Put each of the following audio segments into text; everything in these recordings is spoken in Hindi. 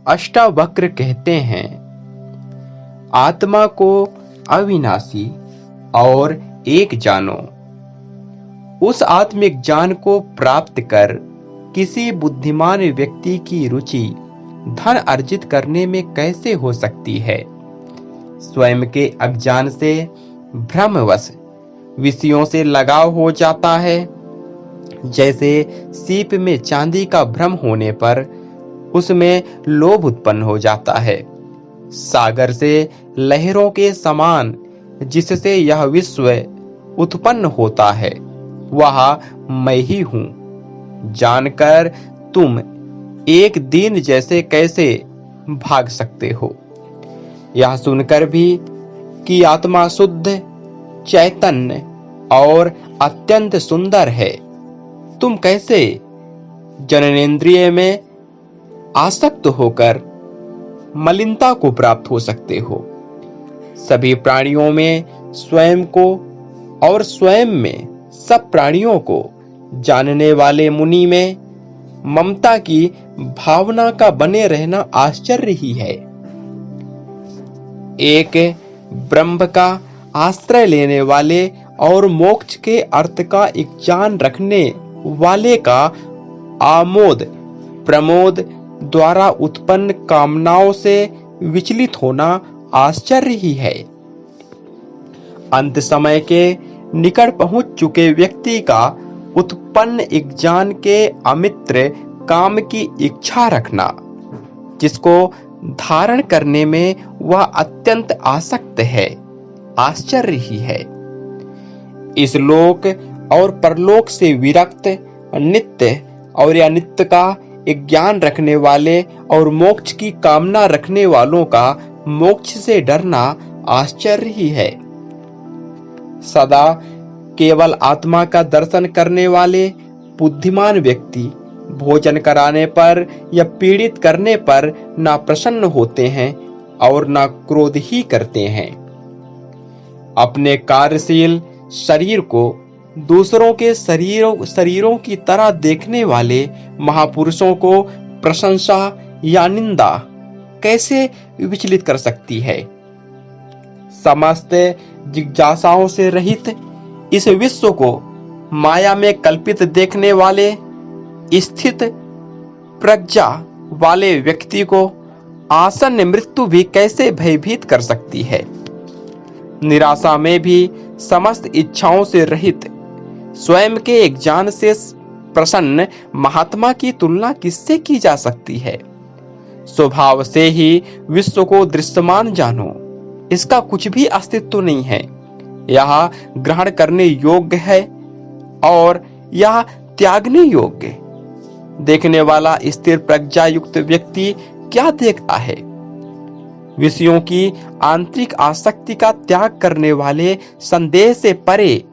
अष्टावक्र कहते हैं, आत्मा को अविनाशी और एक जानो। उस आत्मिक ज्ञान को प्राप्त कर किसी बुद्धिमान व्यक्ति की रुचि धन अर्जित करने में कैसे हो सकती है। स्वयं के अज्ञान से भ्रमवश विषयों से लगाव हो जाता है। जैसे सीप में चांदी का भ्रम होने पर उसमें लोभ उत्पन्न हो जाता है। सागर से लहरों के समान जिससे यह विश्व उत्पन्न होता है, वह मैं ही हूं जानकर तुम एक दिन जैसे कैसे भाग सकते हो। यह सुनकर भी कि आत्मा शुद्ध, चैतन्य और अत्यंत सुंदर है, तुम कैसे जननेंद्रिय में आसक्त होकर मलिनता को प्राप्त हो सकते हो। सभी प्राणियों में स्वयं को और स्वयं में सब प्राणियों को जानने वाले मुनि में ममता की भावना का बने रहना आश्चर्य ही है। एक ब्रह्म का आश्रय लेने वाले और मोक्ष के अर्थ का एक ज्ञान रखने वाले का आमोद प्रमोद द्वारा उत्पन्न कामनाओं से विचलित होना आश्चर्य ही है। अंत समय के निकट पहुंच चुके व्यक्ति का उत्पन्न एक ज्ञान के अमित्र काम की इच्छा रखना, जिसको धारण करने में वह अत्यंत आसक्त है, आश्चर्य ही है। इस लोक और परलोक से विरक्त, नित्य और अनित्य का एक ज्ञान रखने वाले और मोक्ष की कामना रखने वालों का मोक्ष से डरना आश्चर्य ही है। सदा केवल आत्मा का दर्शन करने वाले बुद्धिमान व्यक्ति भोजन कराने पर या पीड़ित करने पर ना प्रसन्न होते हैं और ना क्रोध ही करते हैं। अपने कार्यशील शरीर को दूसरों के शरीरों की तरह देखने वाले महापुरुषों को प्रशंसा या निंदा कैसे विचलित कर सकती है। समस्त जिज्ञासाओं से रहित इस विश्व को माया में कल्पित देखने वाले स्थित प्रज्ञा वाले व्यक्ति को आसन्न मृत्यु भी कैसे भयभीत कर सकती है। निराशा में भी समस्त इच्छाओं से रहित स्वयं के एक ज्ञान से प्रसन्न महात्मा की तुलना किससे की जा सकती है। स्वभाव से ही विश्व को दृश्यमान जानो, इसका कुछ भी अस्तित्व नहीं है। यह ग्रहण करने योग्य है और यह त्यागने योग्य। देखने वाला स्थिर प्रज्ञा युक्त व्यक्ति क्या देखता है। विषयों की आंतरिक आसक्ति का त्याग करने वाले संदेह से परे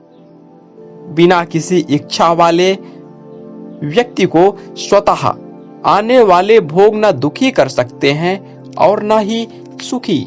बिना किसी इच्छा वाले व्यक्ति को स्वतः आने वाले भोग न दुखी कर सकते हैं और न ही सुखी।